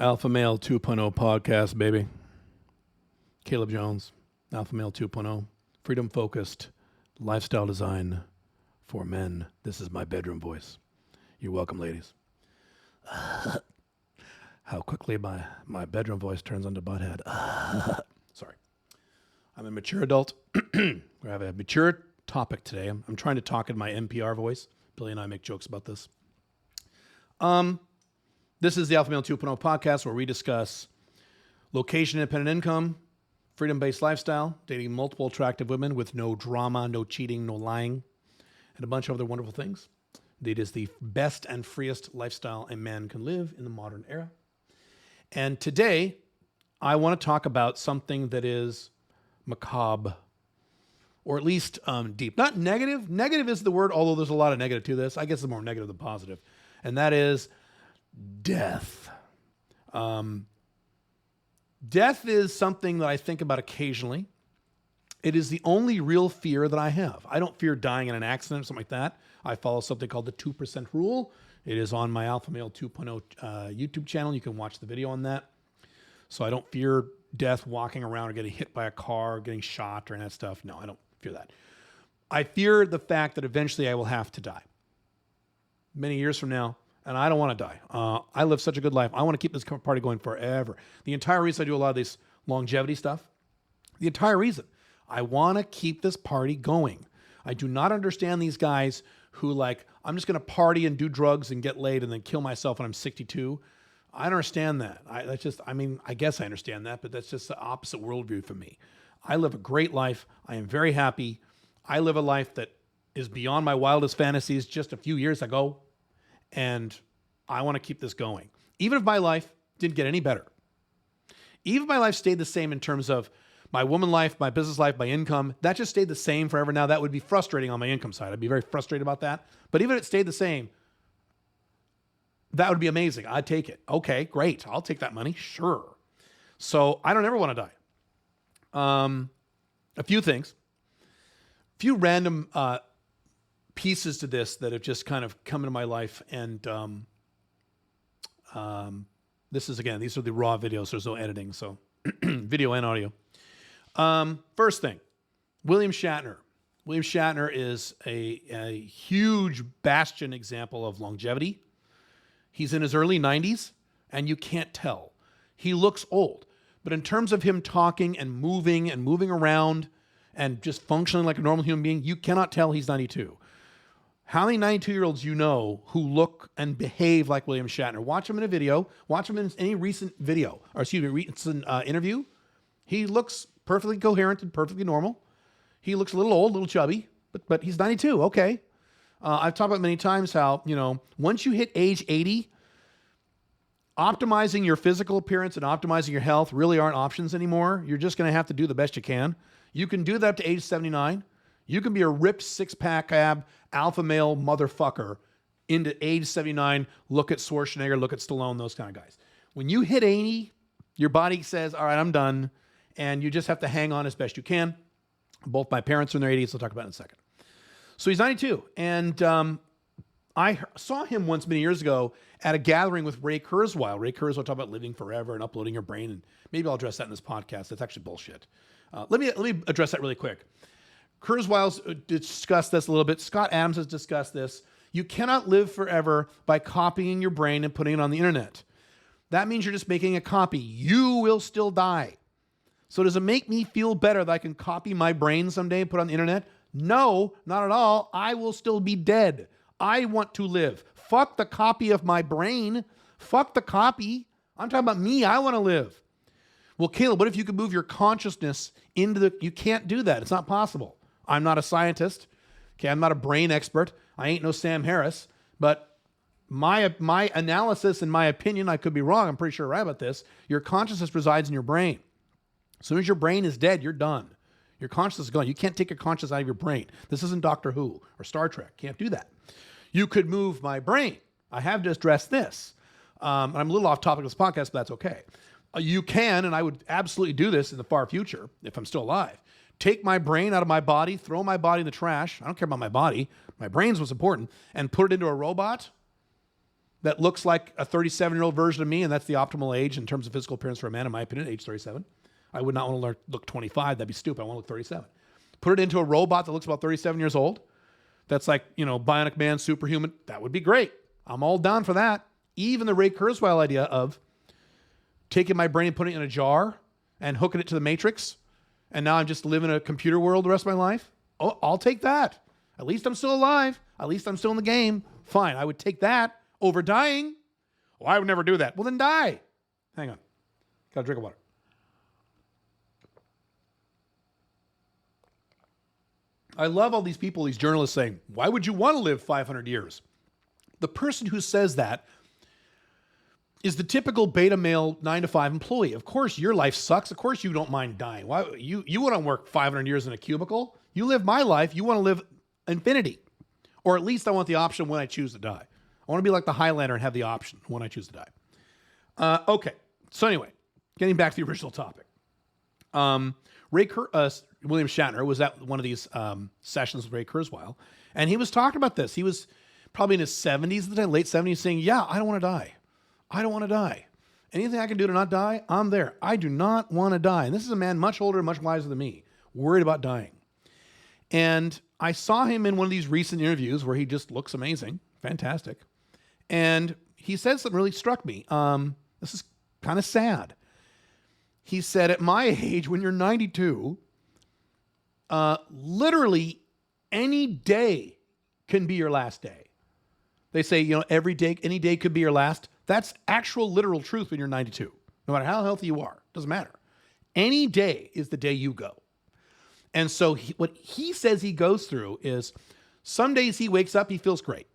Alpha Male 2.0 podcast, baby. Caleb Jones, Alpha Male 2.0, freedom-focused lifestyle design for men. This is my bedroom voice. You're welcome, ladies. How quickly my bedroom voice turns into butthead. Sorry. I'm a mature adult. We have a mature topic today. I'm trying to talk in my NPR voice. Billy and I make jokes about this. This is the Alpha Male 2.0 podcast where we discuss location-independent income, freedom-based lifestyle, dating multiple attractive women with no drama, no cheating, no lying, and a bunch of other wonderful things. It is the best and freest lifestyle a man can live in the modern era. And today, I want to talk about something that is macabre, or at least deep. Not negative. Negative is the word, although there's a lot of negative to this. I guess it's more negative than positive. And that is death. Death is something that I think about occasionally. It is the only real fear that I have. I don't fear dying in an accident or something like that. I follow something called the 2% rule. It is on my Alpha Male 2.0 YouTube channel. You can watch the video on that. So I don't fear death, walking around or getting hit by a car, or getting shot or any of that stuff. No, I don't fear that. I fear the fact that eventually I will have to die. Many years from now, and I don't want to die. I live such a good life. I want to keep this party going forever. The entire reason I do a lot of this longevity stuff, the entire reason, I want to keep this party going. I do not understand these guys who I'm just going to party and do drugs and get laid and then kill myself when I'm 62. I don't understand that. I guess I understand that, but that's just the opposite worldview for me. I live a great life. I am very happy. I live a life that is beyond my wildest fantasies just a few years ago. And I want to keep this going. Even if my life didn't get any better. Even if my life stayed the same in terms of my woman life, my business life, my income, that just stayed the same forever. Now, that would be frustrating on my income side. I'd be very frustrated about that. But even if it stayed the same, that would be amazing. I'd take it. Okay, great. I'll take that money. Sure. So I don't ever want to die. A few things. A few random pieces to this that have just kind of come into my life. And these are the raw videos. There's no editing. So video and audio. First thing, William Shatner. William Shatner is a huge bastion example of longevity. He's in his early 90s, and you can't tell. He looks old. But in terms of him talking and moving around and just functioning like a normal human being, you cannot tell he's 92. How many 92-year-olds you know who look and behave like William Shatner? Watch him in a video. Watch him in any recent recent interview. He looks perfectly coherent and perfectly normal. He looks a little old, a little chubby, but he's 92. Okay. I've talked about many times how, once you hit age 80, optimizing your physical appearance and optimizing your health really aren't options anymore. You're just going to have to do the best you can. You can do that up to age 79. You can be a ripped six-pack ab alpha male motherfucker into age 79. Look at Schwarzenegger, look at Stallone, those kind of guys. When you hit 80, your body says, all right, I'm done. And you just have to hang on as best you can. Both my parents are in their 80s. I'll talk about it in a second. So he's 92. And I saw him once many years ago at a gathering with Ray Kurzweil. Ray Kurzweil talked about living forever and uploading your brain. And maybe I'll address that in this podcast. That's actually bullshit. Let me address that really quick. Kurzweil's discussed this a little bit. Scott Adams has discussed this. You cannot live forever by copying your brain and putting it on the internet. That means you're just making a copy. You will still die. So does it make me feel better that I can copy my brain someday and put it on the internet? No, not at all. I will still be dead. I want to live. Fuck the copy of my brain. Fuck the copy. I'm talking about me. I want to live. Well, Caleb, what if you could move your consciousness into you can't do that. It's not possible. I'm not a scientist. Okay, I'm not a brain expert. I ain't no Sam Harris. But my analysis and my opinion, I could be wrong. I'm pretty sure right about this. Your consciousness resides in your brain. As soon as your brain is dead, you're done. Your consciousness is gone. You can't take your consciousness out of your brain. This isn't Doctor Who or Star Trek. Can't do that. You could move my brain. I have to address this. I'm a little off topic of this podcast, but that's okay. You can, and I would absolutely do this in the far future if I'm still alive. Take my brain out of my body, throw my body in the trash. I don't care about my body. My brain's what's important. And put it into a robot. that looks like a 37-year-old version of me, and that's the optimal age in terms of physical appearance for a man, in my opinion, age 37. I would not want to look 25. That'd be stupid. I want to look 37. Put it into a robot that looks about 37 years old. That's like, you know, Bionic Man, superhuman. That would be great. I'm all down for that. Even the Ray Kurzweil idea of taking my brain and putting it in a jar and hooking it to the Matrix, and now I'm just living in a computer world the rest of my life. Oh, I'll take that. At least I'm still alive. At least I'm still in the game. Fine, I would take that over dying. Oh, I would never do that. Well, then die. Hang on. Got a drink of water. I love all these people, these journalists saying, why would you want to live 500 years? The person who says that is the typical beta male 9-to-5 employee. Of course, your life sucks. Of course, you don't mind dying. Why you want to work 500 years in a cubicle? You live my life. You want to live infinity. Or at least I want the option when I choose to die. I want to be like the Highlander and have the option when I choose to die. Okay. So anyway, getting back to the original topic. William Shatner was at one of these sessions with Ray Kurzweil, and he was talking about this. He was probably in his 70s at the time, late 70s, saying, yeah, I don't want to die. I don't want to die. Anything I can do to not die, I'm there. I do not want to die. And this is a man much older and much wiser than me, worried about dying. And I saw him in one of these recent interviews where he just looks amazing, fantastic. And he said something really struck me. This is kind of sad. He said, at my age, when you're 92, literally any day can be your last day. They say, you know, every day, any day could be your last. That's actual literal truth when you're 92. No matter how healthy you are, doesn't matter. Any day is the day you go. And so what he says he goes through is some days he wakes up, he feels great.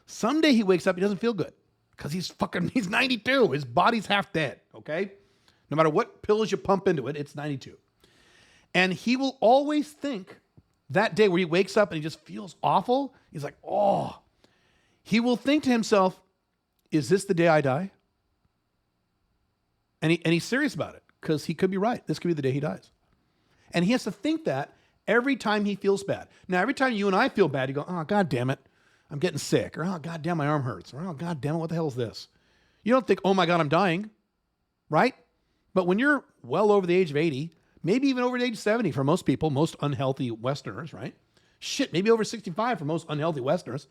Someday he wakes up, he doesn't feel good because he's 92. His body's half dead, okay? No matter what pills you pump into it, it's 92. And he will always think that day where he wakes up and he just feels awful, he's like, oh. He will think to himself, is this the day I die? And he's serious about it because he could be right. This could be the day he dies. And he has to think that every time he feels bad. Now, every time you and I feel bad, you go, oh, God damn it, I'm getting sick. Or, oh, God damn, my arm hurts. Or, oh, God damn it, what the hell is this? You don't think, oh, my God, I'm dying, right? But when you're well over the age of 80, maybe even over the age of 70 for most people, most unhealthy Westerners, right? Shit, maybe over 65 for most unhealthy Westerners.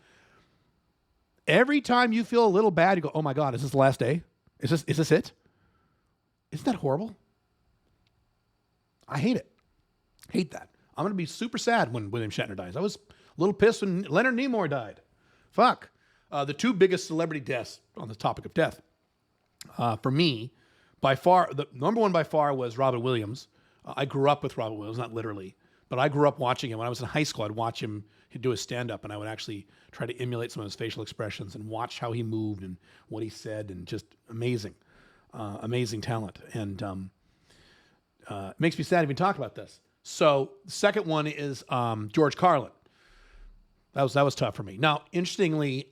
Every time you feel a little bad, you go, oh, my God, is this the last day? Is this it? Isn't that horrible? I hate it. Hate that. I'm going to be super sad when William Shatner dies. I was a little pissed when Leonard Nimoy died. Fuck. The two biggest celebrity deaths on the topic of death, for me, by far, the number one by far was Robin Williams. I grew up with Robin Williams, not literally, but I grew up watching him. When I was in high school, I'd watch him do his stand-up, and I would actually try to emulate some of his facial expressions and watch how he moved and what he said, and just amazing, amazing talent. And it makes me sad to even talk about this. So the second one is George Carlin. That was tough for me. Now, interestingly,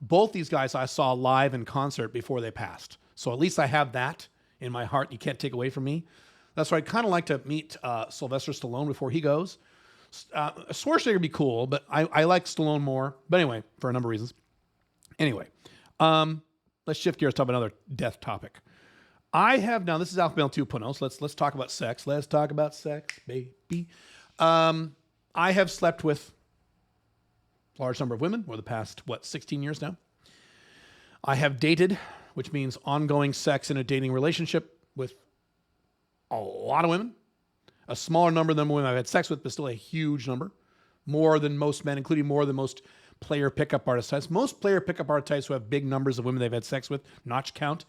both these guys I saw live in concert before they passed. So at least I have that in my heart. You can't take away from me. That's why I'd kind of like to meet Sylvester Stallone before he goes. Schwarzenegger would be cool, but I like Stallone more. But anyway, for a number of reasons. Anyway, let's shift gears, talk about another death topic. I have now, this is Alpha Male 2.0, so let's talk about sex. Let's talk about sex, baby. I have slept with a large number of women over the past, 16 years now. I have dated, which means ongoing sex in a dating relationship with a lot of women. A smaller number than women I've had sex with, but still a huge number. More than most men, including more than most player pickup artist types. Most player pickup artist types who have big numbers of women they've had sex with, notch count.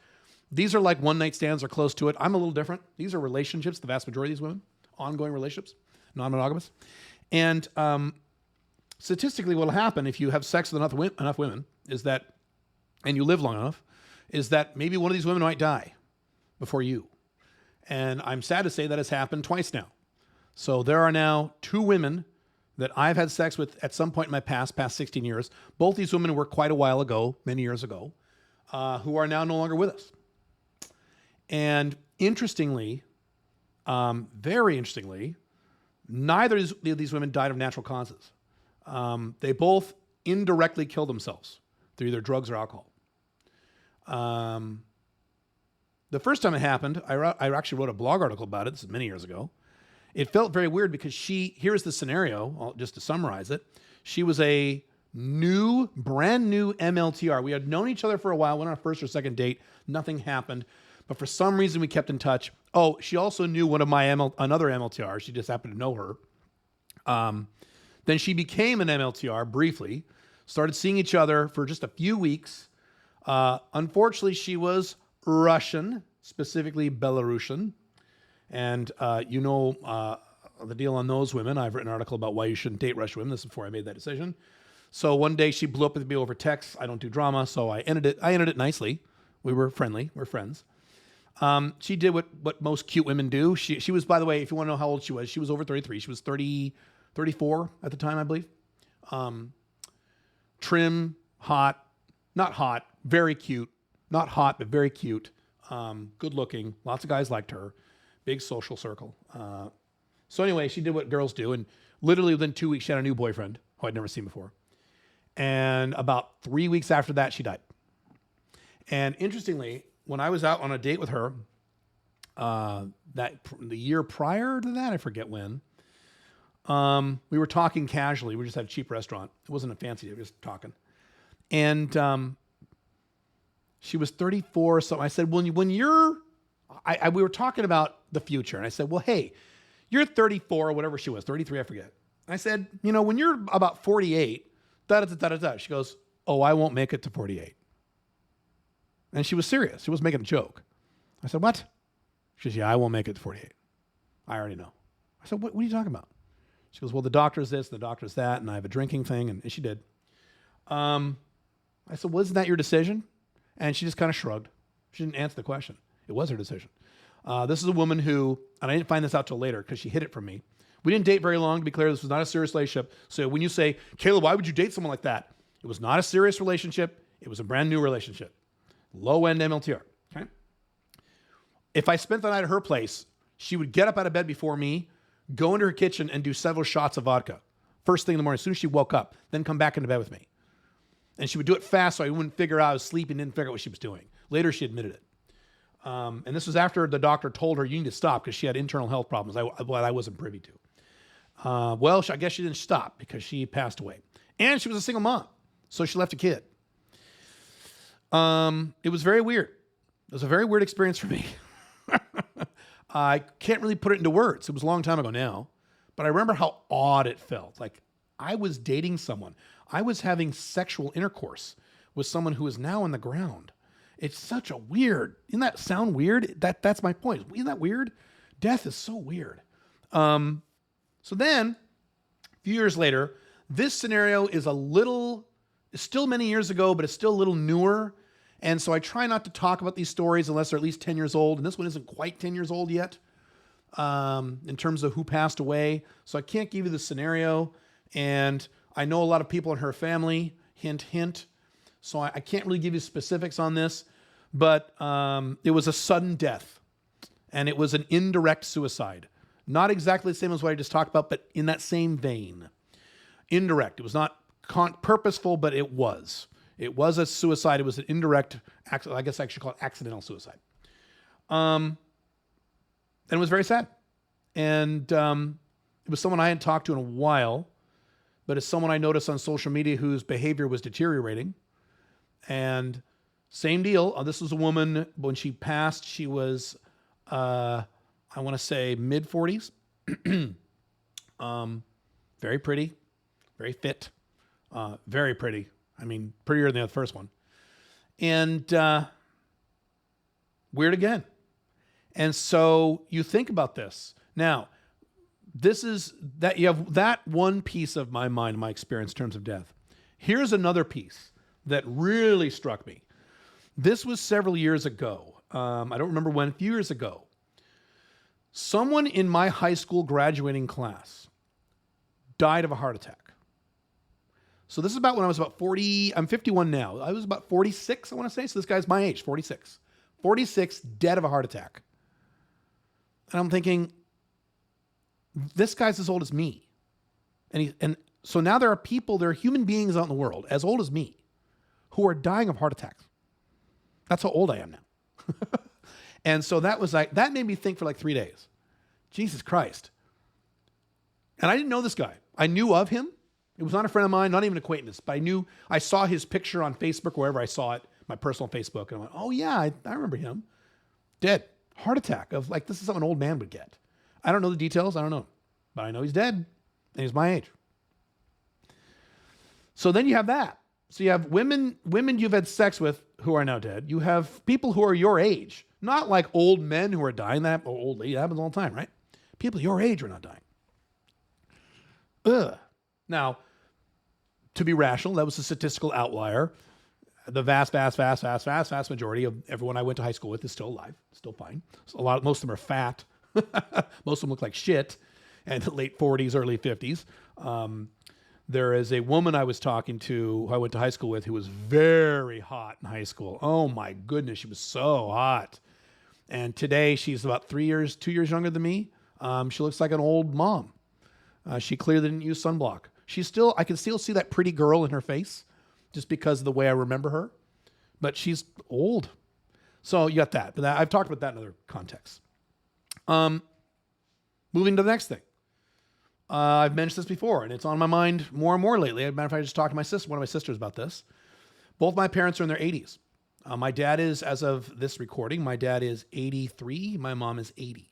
These are like one-night stands or close to it. I'm a little different. These are relationships, the vast majority of these women. Ongoing relationships, non-monogamous. And statistically, what will happen if you have sex with enough women is that, and you live long enough, is that maybe one of these women might die before you. And I'm sad to say that has happened twice now. So there are now 2 women that I've had sex with at some point in my past 16 years. Both these women were quite a while ago, many years ago, who are now no longer with us. And interestingly, very interestingly, neither of these women died of natural causes. They both indirectly killed themselves through either drugs or alcohol. The first time it happened, I actually wrote a blog article about it. This is many years ago. It felt very weird because here's the scenario, just to summarize it. She was a brand new MLTR. We had known each other for a while, went on our first or second date. Nothing happened. But for some reason, we kept in touch. Oh, she also knew one of another MLTR. She just happened to know her. Then she became an MLTR briefly, started seeing each other for just a few weeks. Unfortunately, she was Russian, specifically Belarusian. And the deal on those women. I've written an article about why you shouldn't date Russian women. This is before I made that decision. So one day she blew up with me over text. I don't do drama, so I ended it nicely. We were friendly. We're friends. She did what most cute women do. She was, by the way, if you want to know how old she was over 33. She was 34 at the time, I believe. Trim, not hot, very cute. Not hot, but very cute. Good looking. Lots of guys liked her. Big social circle. So anyway, she did what girls do. And literally within 2 weeks, she had a new boyfriend who I'd never seen before. And about 3 weeks after that, she died. And interestingly, when I was out on a date with her, the year prior to that, I forget when, we were talking casually. We just had a cheap restaurant. It wasn't a fancy date. We were just talking. And she was 34. So I said, we were talking about the future. And I said, well, hey, you're 34 or whatever she was, 33, I forget. I said, when you're about 48, da-da-da-da-da. She goes, oh, I won't make it to 48. And she was serious. She wasn't making a joke. I said, what? She says, yeah, I won't make it to 48. I already know. I said, what are you talking about? She goes, well, the doctor's this, the doctor's that, and I have a drinking thing. And she did. I said, well, isn't that your decision? And she just kind of shrugged. She didn't answer the question. It was her decision. This is a woman who, and I didn't find this out till later because she hid it from me. We didn't date very long, to be clear. This was not a serious relationship. So when you say, Kayla, why would you date someone like that? It was not a serious relationship. It was a brand new relationship. Low-end MLTR. Okay? If I spent the night at her place, she would get up out of bed before me, go into her kitchen, and do several shots of vodka. First thing in the morning, as soon as she woke up, then come back into bed with me. And she would do it fast so I wouldn't figure out I was sleeping, didn't figure out what she was doing. Later, she admitted it. And this was after the doctor told her, you need to stop because she had internal health problems I wasn't privy to. I guess she didn't stop because she passed away. And she was a single mom, so she left a kid. It was very weird. It was a very weird experience for me. I can't really put it into words. It was a long time ago now. But I remember how odd it felt. Like I was dating someone. I was having sexual intercourse with someone who is now on the ground. It's such a weird, doesn't that sound weird? That's my point. Isn't that weird? Death is so weird. So then, a few years later, this scenario is still many years ago, but it's still a little newer. And so I try not to talk about these stories unless they're at least 10 years old. And this one isn't quite 10 years old yet in terms of who passed away. So I can't give you the scenario. And I know a lot of people in her family, hint, hint. So I can't really give you specifics on this, but it was a sudden death, and it was an indirect suicide. Not exactly the same as what I just talked about, but in that same vein. Indirect. It was not purposeful, but it was. It was a suicide. It was an indirect, I guess I should call it accidental suicide. And it was very sad. And it was someone I hadn't talked to in a while, but it's someone I noticed on social media whose behavior was deteriorating. And same deal. This was a woman, when she passed, she was, I want to say mid-40s. Very pretty, very fit, very pretty. I mean, prettier than the first one. And weird again. And so you think about this. Now, this is that you have that one piece of my mind, my experience in terms of death. Here's another piece that really struck me. This was several years ago. I don't remember when, a few years ago. Someone in my high school graduating class died of a heart attack. So this is about when I was about 40. I'm 51 now. I was about 46, I want to say. So this guy's my age, 46. 46, dead of a heart attack. And I'm thinking, this guy's as old as me. And so now there are human beings out in the world as old as me who are dying of heart attacks. That's how old I am now. And so that made me think for like 3 days. Jesus Christ. And I didn't know this guy. I knew of him. It was not a friend of mine, not even an acquaintance, but I saw his picture on Facebook, wherever I saw it, my personal Facebook. And I went, oh yeah, I remember him. Dead. Heart attack of like, this is something an old man would get. I don't know the details. I don't know. But I know he's dead and he's my age. So then you have that. So you have women you've had sex with who are now dead. You have people who are your age, not like old men who are dying. Or old lady, that happens all the time, right? People your age are not dying. Ugh. Now, to be rational, that was a statistical outlier. The vast majority of everyone I went to high school with is still alive, still fine. So most of them are fat. Most of them look like shit, and late 40s, early 50s. There is a woman I was talking to who I went to high school with who was very hot in high school. Oh my goodness, she was so hot. And today she's about 2 years younger than me. She looks like an old mom. She clearly didn't use sunblock. I can still see that pretty girl in her face just because of the way I remember her, but she's old. So you got that, but I've talked about that in other contexts. Moving to the next thing. I've mentioned this before, and it's on my mind more and more lately. As a matter of fact, I just talked to one of my sisters about this. Both my parents are in their 80s. My dad is, as of this recording, my dad is 83. My mom is 80.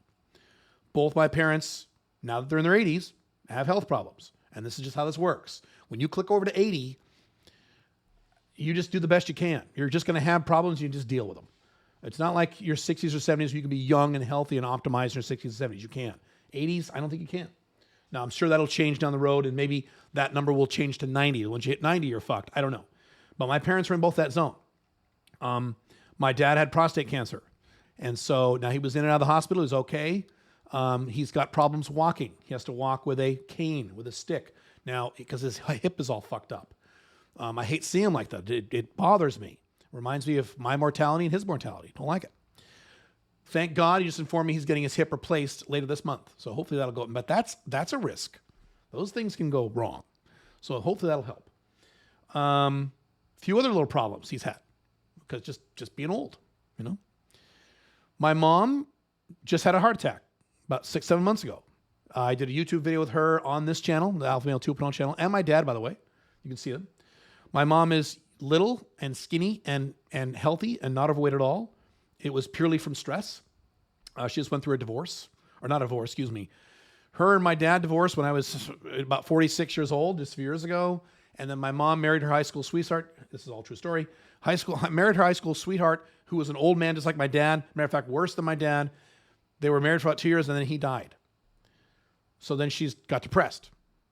Both my parents, now that they're in their 80s, have health problems. And this is just how this works. When you click over to 80, you just do the best you can. You're just going to have problems. You just deal with them. It's not like your 60s or 70s where you can be young and healthy and optimized in your 60s and 70s. You can't. 80s, I don't think you can. Now, I'm sure that'll change down the road, and maybe that number will change to 90. Once you hit 90, you're fucked. I don't know. But my parents were in both that zone. My dad had prostate cancer. And so now he was in and out of the hospital. He's okay. He's got problems walking. He has to walk with a cane, with a stick. Now, because his hip is all fucked up. I hate seeing him like that. It bothers me. Reminds me of my mortality and his mortality. Don't like it. Thank God he just informed me he's getting his hip replaced later this month. So hopefully that'll go. But that's a risk. Those things can go wrong. So hopefully that'll help. Few other little problems he's had because just being old, you know. My mom just had a heart attack about 6-7 months ago. I did a YouTube video with her on this channel, the Alpha Male 2.0 channel, and my dad, by the way. You can see him. My mom is little and skinny and healthy and not overweight at all. It was purely from stress. She just went through a divorce, or not a divorce, excuse me. Her and my dad divorced when I was about 46 years old, just a few years ago. And then my mom married her high school sweetheart. This is all true story. Married her high school sweetheart, who was an old man just like my dad. Matter of fact, worse than my dad. They were married for about 2 years, and then he died. So then she's got depressed,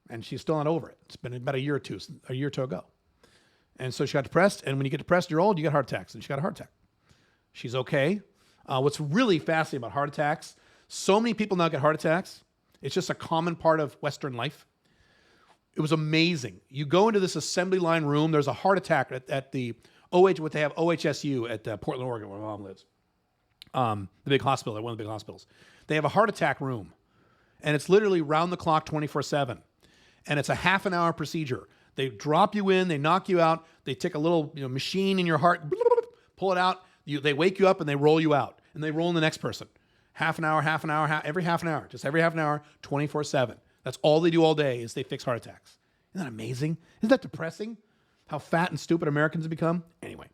and she's still not over it. It's been about a year or two ago. And so she got depressed, and when you get depressed, you're old, you get heart attacks, and she got a heart attack. She's okay. What's really fascinating about heart attacks, so many people now get heart attacks. It's just a common part of Western life. It was amazing. You go into this assembly line room, there's a heart attack at the what they have, OHSU at Portland, Oregon, where my mom lives. The big hospital, one of the big hospitals. They have a heart attack room, and it's literally round the clock 24/7. And it's a half an hour procedure. They drop you in, they knock you out, they take a little machine in your heart, pull it out, they wake you up and they roll you out. And they roll in the next person. Every half an hour, 24/7. That's all they do all day is they fix heart attacks. Isn't that amazing? Isn't that depressing? How fat and stupid Americans have become? Anyway.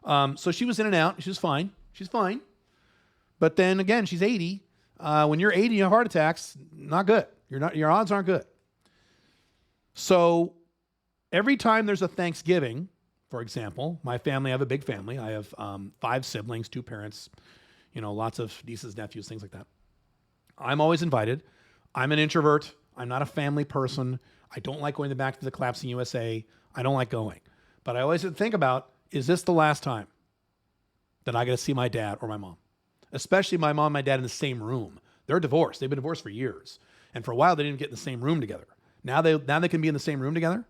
So she was in and out. She was fine. She's fine. But then again, she's 80. When you're 80, you have heart attacks, not good. Your odds aren't good. So every time there's a Thanksgiving, for example, my family, I have a big family. I have 5 siblings, 2 parents, lots of nieces, nephews, things like that. I'm always invited. I'm an introvert. I'm not a family person. I don't like going back to the collapsing USA. I don't like going. But I always think about, is this the last time that I get to see my dad or my mom? Especially my mom and my dad in the same room. They're divorced. They've been divorced for years. And for a while, they didn't get in the same room together. Now they can be in the same room together.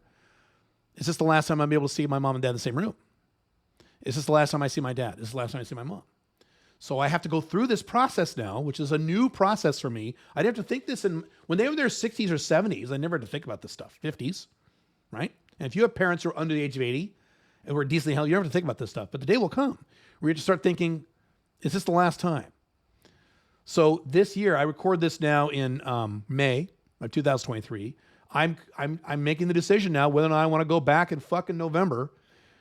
Is this the last time I'll be able to see my mom and dad in the same room? Is this the last time I see my dad? Is this the last time I see my mom? So I have to go through this process now, which is a new process for me. I didn't have to think this when they were in their 60s or 70s, I never had to think about this stuff. 50s, right? And if you have parents who are under the age of 80 and who are decently healthy, you don't have to think about this stuff. But the day will come where you have to start thinking, is this the last time? So this year, I record this now in May of 2023. I'm making the decision now whether or not I want to go back in fucking November,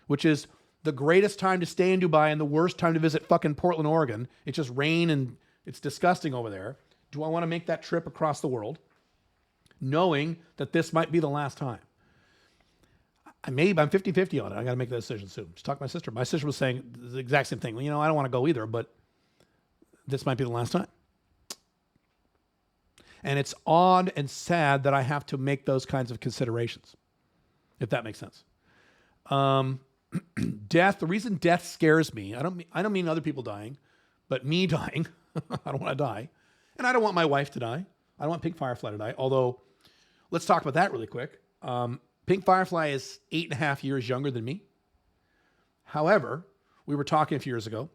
which is the greatest time to stay in Dubai and the worst time to visit fucking Portland, Oregon. It's just rain and it's disgusting over there. Do I want to make that trip across the world, knowing that this might be the last time? I'm 50-50 on it. I got to make that decision soon. Just talk to my sister. My sister was saying the exact same thing. Well, you know, I don't want to go either, but this might be the last time. And it's odd and sad that I have to make those kinds of considerations, if that makes sense. Death, the reason death scares me, I don't mean other people dying, but me dying. I don't want to die. And I don't want my wife to die. I don't want Pink Firefly to die. Although, let's talk about that really quick. Pink Firefly is 8.5 years younger than me. However, we were talking a few years ago.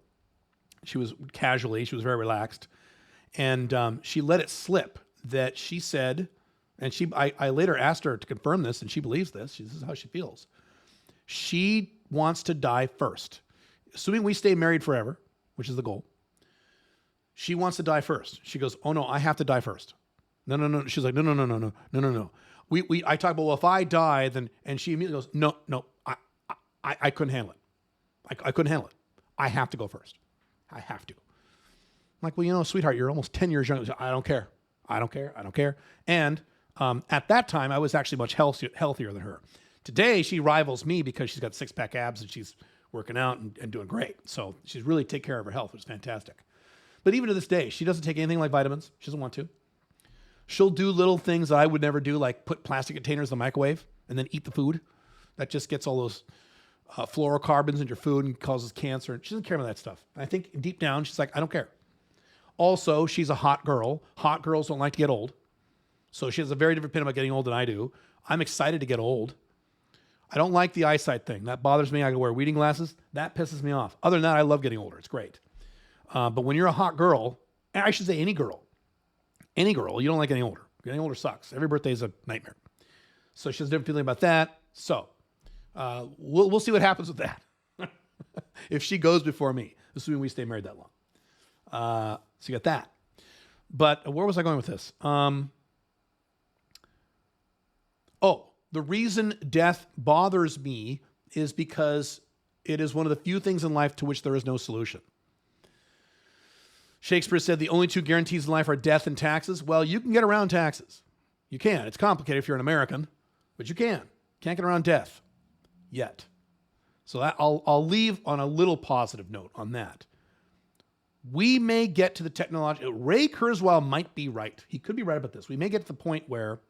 She was very relaxed. And she let it slip that she said, and I later asked her to confirm this, and she believes this. This is how she feels. She wants to die first. Assuming we stay married forever, which is the goal, she wants to die first. She goes, oh no, I have to die first. No. She's like, no. I talk about, well, if I die, then, and she immediately goes, no, I couldn't handle it. I couldn't handle it. I have to go first. I have to. I'm like, well, you know, sweetheart, you're almost 10 years younger. I don't care. And at that time, I was actually much healthier than her. Today, she rivals me because she's got six-pack abs and she's working out and doing great. So she's really take care of her health, which is fantastic. But even to this day, she doesn't take anything like vitamins. She doesn't want to. She'll do little things that I would never do, like put plastic containers in the microwave and then eat the food. That just gets all those fluorocarbons in your food and causes cancer. She doesn't care about that stuff. I think deep down, she's like, I don't care. Also, she's a hot girl. Hot girls don't like to get old. So she has a very different opinion about getting old than I do. I'm excited to get old. I don't like the eyesight thing. That bothers me. I can wear reading glasses. That pisses me off. Other than that, I love getting older. It's great. But when you're a hot girl, and I should say any girl, you don't like getting older. Getting older sucks. Every birthday is a nightmare. So she has a different feeling about that. So we'll see what happens with that. If she goes before me, assuming we stay married that long. So you got that. But where was I going with this? The reason death bothers me is because it is one of the few things in life to which there is no solution. Shakespeare said the only two guarantees in life are death and taxes. Well, you can get around taxes. You can. It's complicated if you're an American, but you can. Can't get around death yet. So I'll leave on a little positive note on that. We may get to the technology. Ray Kurzweil might be right. He could be right about this. We may get to the point where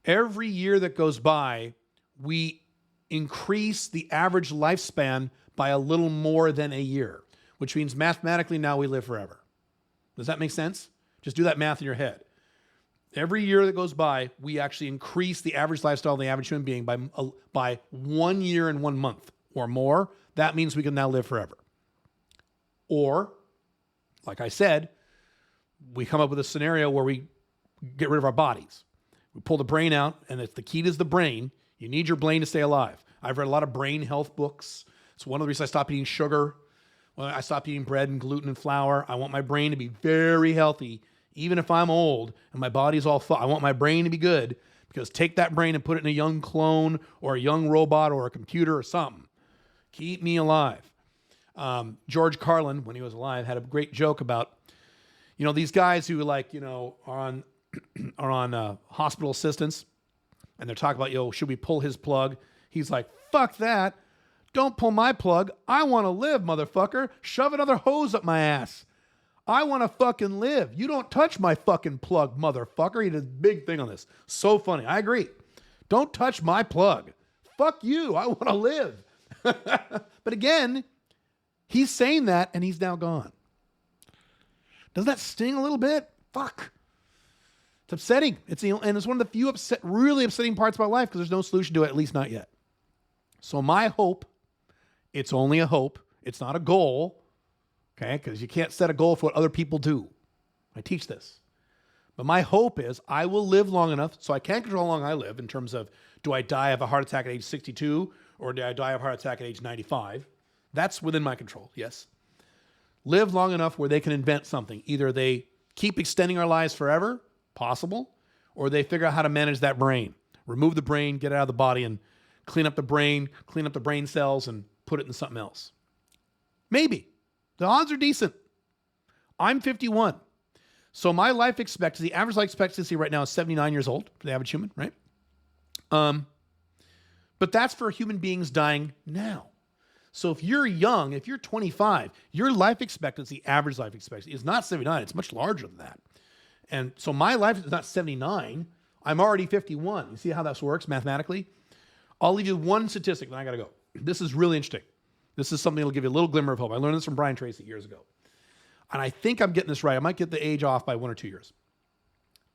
every year that goes by, we increase the average lifespan by a little more than a year, which means mathematically now we live forever. Does that make sense? Just do that math in your head. Every year that goes by, we actually increase the average lifestyle of the average human being by 1 year and 1 month or more. That means we can now live forever. Or, like I said, we come up with a scenario where we get rid of our bodies. We pull the brain out, and if the key is the brain, you need your brain to stay alive. I've read a lot of brain health books. It's one of the reasons I stopped eating sugar. Well, I stopped eating bread and gluten and flour. I want my brain to be very healthy, even if I'm old and my body's all I want my brain to be good, because take that brain and put it in a young clone or a young robot or a computer or something. Keep me alive. George Carlin, when he was alive, had a great joke about, these guys who are on hospital assistants, and they're talking about, should we pull his plug? He's like, fuck that. Don't pull my plug. I want to live, motherfucker. Shove another hose up my ass. I want to fucking live. You don't touch my fucking plug, motherfucker. He did a big thing on this. So funny. I agree. Don't touch my plug. Fuck you. I want to live. But again, he's saying that, and he's now gone. Doesn't that sting a little bit? Fuck. It's upsetting. And it's one of the few really upsetting parts about life because there's no solution to it, at least not yet. So my hope, it's only a hope. It's not a goal, okay? Because you can't set a goal for what other people do. I teach this. But my hope is I will live long enough, so I can't control how long I live in terms of do I die of a heart attack at age 62 or do I die of a heart attack at age 95? That's within my control, yes. Live long enough where they can invent something. Either they keep extending our lives forever, possible, or they figure out how to manage that brain. Remove the brain, get it out of the body, and clean up the brain cells, and put it in something else. Maybe. The odds are decent. I'm 51. So my life expectancy, average life expectancy right now is 79 years old for the average human, right? But that's for human beings dying now. So if you're young, if you're 25, your life expectancy, average life expectancy, is not 79. It's much larger than that. And so my life is not 79. I'm already 51. You see how this works mathematically? I'll leave you one statistic, then I got to go. This is really interesting. This is something that'll give you a little glimmer of hope. I learned this from Brian Tracy years ago. And I think I'm getting this right. I might get the age off by 1 or 2 years.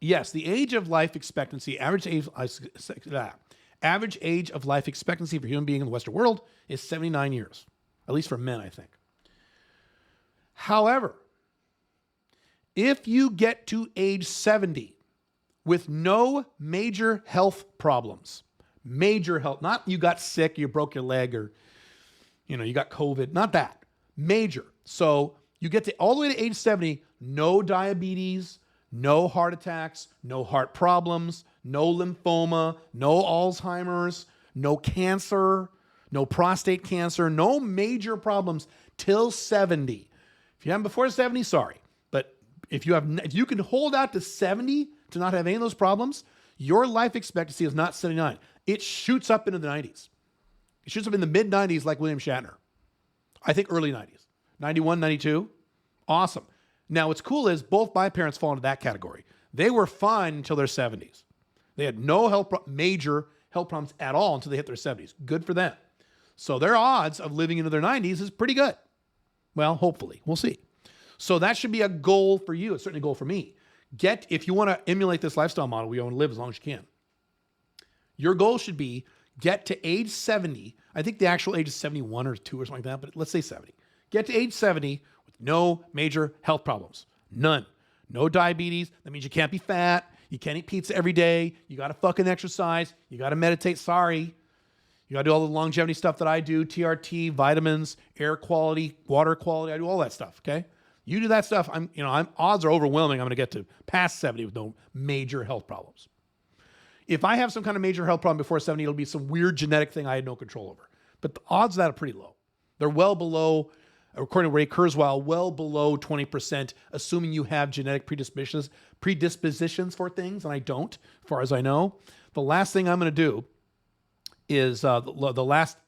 Yes, the age of life expectancy, average age of life expectancy for human being in the Western world is 79 years, at least for men, I think. However, if you get to age 70 with no major health problems, major health, not you got sick, you broke your leg, or you got COVID, not that, major. So you get to all the way to age 70, no diabetes, no heart attacks, no heart problems, no lymphoma, no Alzheimer's, no cancer, no prostate cancer, no major problems till 70. If you haven't before 70, sorry. But if you can hold out to 70 to not have any of those problems, your life expectancy is not 79. It shoots up into the 90s. It shoots up in the mid-90s like William Shatner. I think early 90s. 91, 92. Awesome. Now, what's cool is both my parents fall into that category. They were fine until their 70s. They had no major health problems at all until they hit their 70s. Good for them. So their odds of living into their 90s is pretty good. Well, hopefully. We'll see. So that should be a goal for you. It's certainly a goal for me. If you want to emulate this lifestyle model, we want to live as long as you can. Your goal should be get to age 70. I think the actual age is 71 or 2 or something like that, but let's say 70. Get to age 70 with no major health problems. None. No diabetes. That means you can't be fat. You can't eat pizza every day. You got to fucking exercise. You got to meditate. Sorry. You got to do all the longevity stuff that I do, TRT, vitamins, air quality, water quality. I do all that stuff, okay? You do that stuff, odds are overwhelming I'm going to get to past 70 with no major health problems. If I have some kind of major health problem before 70, it'll be some weird genetic thing I had no control over. But the odds of that are pretty low. They're well below, according to Ray Kurzweil, well below 20%, assuming you have genetic predispositions for things, and I don't, as far as I know. The last thing I'm going to do is the last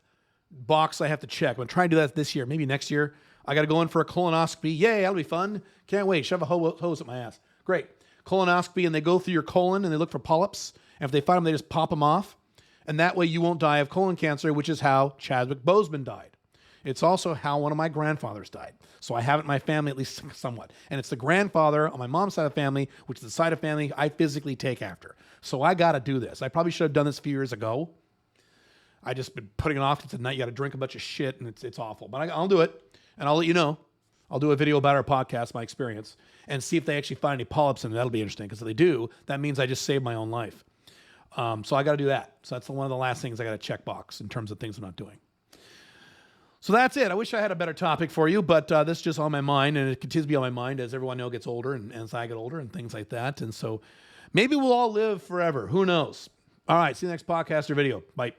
box I have to check. I'm going to try and do that this year, maybe next year. I got to go in for a colonoscopy. Yay, that'll be fun. Can't wait. Shove a hose up my ass. Great. Colonoscopy, and they go through your colon, and they look for polyps. And if they find them, they just pop them off. And that way you won't die of colon cancer, which is how Chadwick Boseman died. It's also how one of my grandfathers died. So I have it in my family, at least somewhat. And it's the grandfather on my mom's side of the family, which is the side of family I physically take after. So I got to do this. I probably should have done this a few years ago. I just been putting it off to tonight. You got to drink a bunch of shit, and it's awful. But I'll do it, and I'll let you know. I'll do a video about our podcast, my experience, and see if they actually find any polyps in it. That'll be interesting, because if they do, that means I just saved my own life. So I got to do that. So that's one of the last things I got to check box in terms of things I'm not doing. So that's it. I wish I had a better topic for you, but this is just on my mind, and it continues to be on my mind as everyone gets older and as I get older and things like that. And so maybe we'll all live forever. Who knows? All right. See you next podcast or video. Bye.